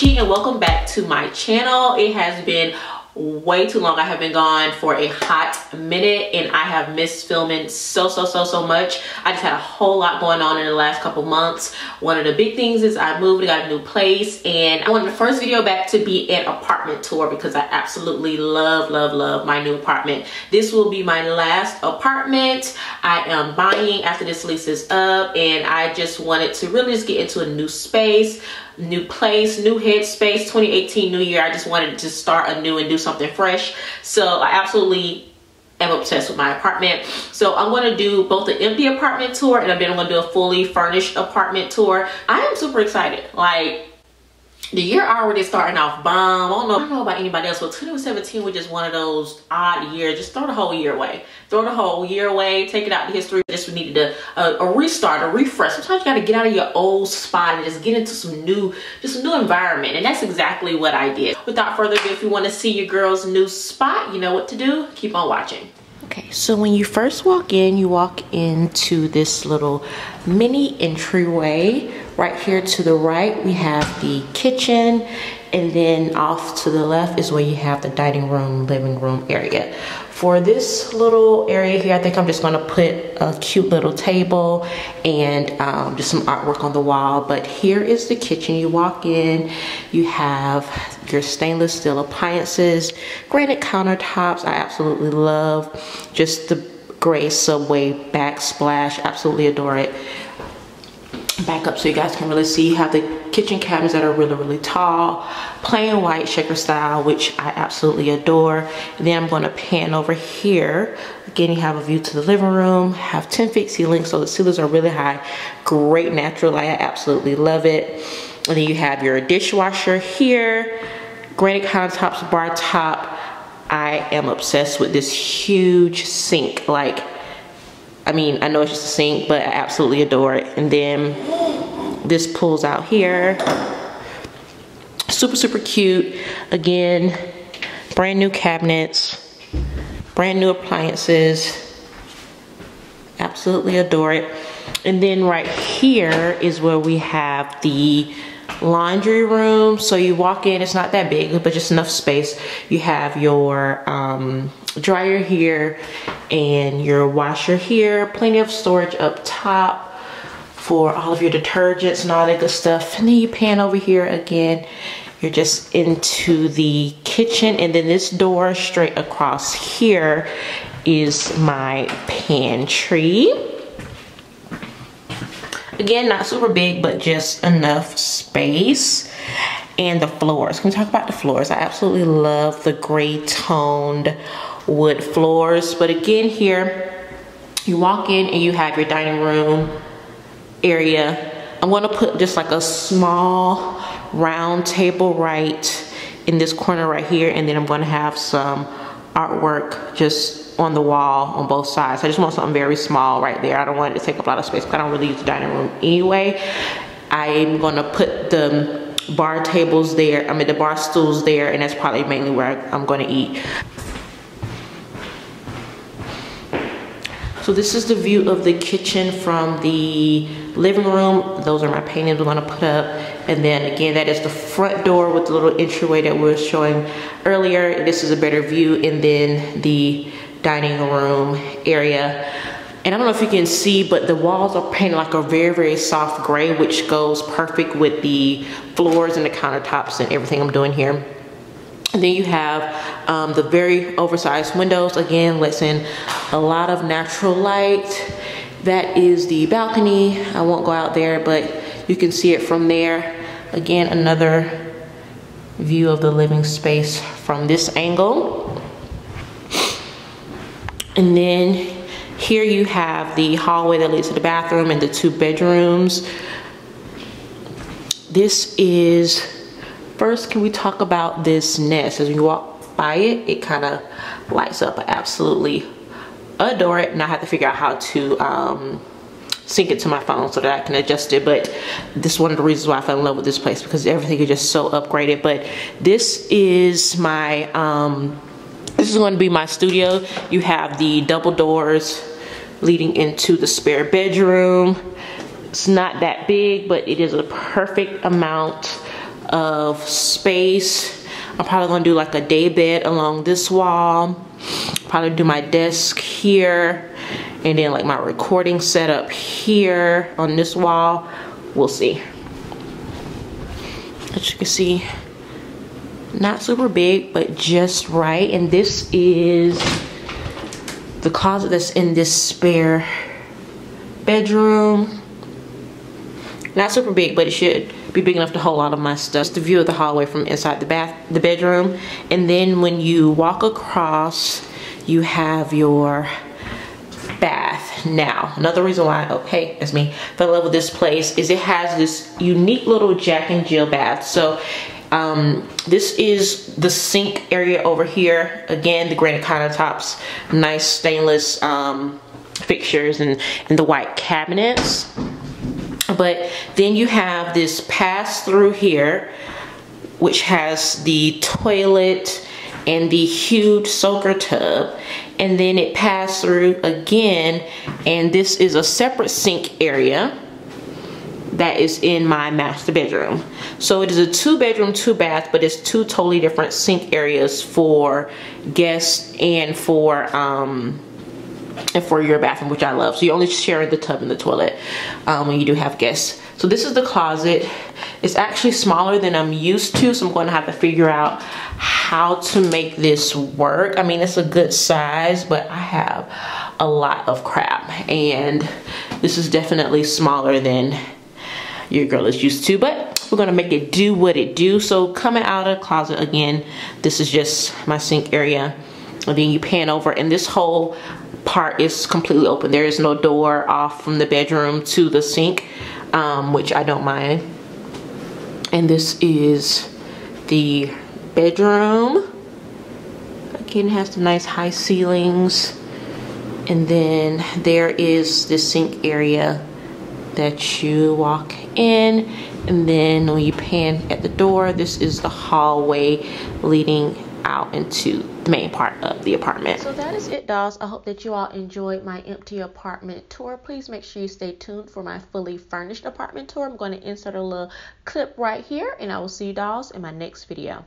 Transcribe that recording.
Chi and welcome back to my channel. It has been way too long. I have been gone for a hot minute and I have missed filming so much. I just had a whole lot going on in the last couple months. One of the big things is I moved, got a new place, and I wanted the first video back to be an apartment tour because I absolutely love my new apartment. This will be my last apartment I am buying after this lease is up, and I just wanted to really just get into a new space, new place, new headspace. 2018 new year, I just wanted to start anew and do something fresh. So I absolutely am obsessed with my apartment. So I'm going to do both an empty apartment tour and then I'm going to do a fully furnished apartment tour. I am super excited. Like, the year already starting off bomb. I don't know about anybody else, but 2017 was just one of those odd years. Just throw the whole year away. Throw the whole year away. Take it out of history. Just we needed a restart, a refresh. Sometimes you got to get out of your old spot and just get into some new environment. And that's exactly what I did. Without further ado, if you want to see your girl's new spot, you know what to do. Keep on watching. Okay, so when you first walk in, you walk into this little mini entryway. Right here to the right, we have the kitchen, and then off to the left is where you have the dining room, living room area. For this little area here, I think I'm just gonna put a cute little table and just some artwork on the wall. But here is the kitchen. You walk in, you have your stainless steel appliances, granite countertops. I absolutely love just the gray subway backsplash. Absolutely adore it. Back up so you guys can really see. You have the kitchen cabinets that are really tall, plain white shaker style, which I absolutely adore. And then I'm going to pan over here. Again, you have a view to the living room, have 10-feet ceilings, so the ceilings are really high. Great natural light, I absolutely love it. And then you have your dishwasher here, granite countertops, bar top. I am obsessed with this huge sink. Like, I mean, I know it's just a sink, but I absolutely adore it. And then this pulls out here. Super cute. Again, brand new cabinets, brand new appliances. Absolutely adore it. And then right here is where we have the laundry room. So you walk in, it's not that big, but just enough space. You have your dryer here and your washer here, plenty of storage up top for all of your detergents and all that good stuff. And then you pan over here again, you're just into the kitchen, and then this door straight across here is my pantry. Again, not super big, but just enough space. And the floors. Can we talk about the floors? I absolutely love the gray toned wood floors. But again, here you walk in and you have your dining room area. I'm going to put just like a small round table right in this corner right here, and then I'm going to have some artwork just on the wall on both sides. I just want something very small right there. I don't want it to take up a lot of space because I don't really use the dining room anyway. I'm going to put the bar tables there, I mean the bar stools there, and that's probably mainly where I'm going to eat. So this is the view of the kitchen from the living room. Those are my paintings we're going to put up. And then again, that is the front door with the little entryway that we were showing earlier. This is a better view. And then the dining room area. And I don't know if you can see, but the walls are painted like a very soft gray, which goes perfect with the floors and the countertops and everything I'm doing here. And then you have the very oversized windows. Again, lets in a lot of natural light. That is the balcony. I won't go out there, but you can see it from there. Again, another view of the living space from this angle. And then here you have the hallway that leads to the bathroom and the 2 bedrooms. This is, first can we talk about this nest? As you walk by it, it kind of lights up. I absolutely adore it, and I have to figure out how to sync it to my phone so that I can adjust it. But this is one of the reasons why I fell in love with this place, because everything is just so upgraded. But this is my this is going to be my studio. You have the double doors leading into the spare bedroom. It's not that big, but it is a perfect amount of space. I'm probably gonna do like a day bed along this wall. Probably do my desk here, and then like my recording setup here on this wall. We'll see. As you can see, not super big, but just right. And this is the closet that's in this spare bedroom. Not super big, but it should be big enough to hold all of my stuff. It's the view of the hallway from inside the bedroom. And then when you walk across, you have your bath. Now, another reason why, oh hey, that's me, fell in love with this place is it has this unique little Jack and Jill bath. So this is the sink area over here. Again, the granite countertops, nice stainless fixtures, and the white cabinets. But then you have this pass through here, which has the toilet and the huge soaker tub. And then it passed through again, and this is a separate sink area that is in my master bedroom. So it is a 2-bedroom, 2-bath, but it's 2 totally different sink areas for guests and for your bathroom, which I love. So you only share the tub and the toilet when you do have guests. So this is the closet. It's actually smaller than I'm used to, so I'm going to have to figure out how to make this work. I mean, it's a good size, but I have a lot of crap, and this is definitely smaller than your girl is used to, but we're gonna make it do what it do. So coming out of the closet again, this is just my sink area, and then you pan over, and this whole part is completely open. There is no door off from the bedroom to the sink, which I don't mind. And this is the bedroom. Again, it has the nice high ceilings, and then there is the sink area that you walk in, and then when you pan at the door, this is the hallway leading out into the main part of the apartment. So that is it, dolls. I hope that you all enjoyed my empty apartment tour. Please make sure you stay tuned for my fully furnished apartment tour. I'm going to insert a little clip right here, and I will see you dolls in my next video.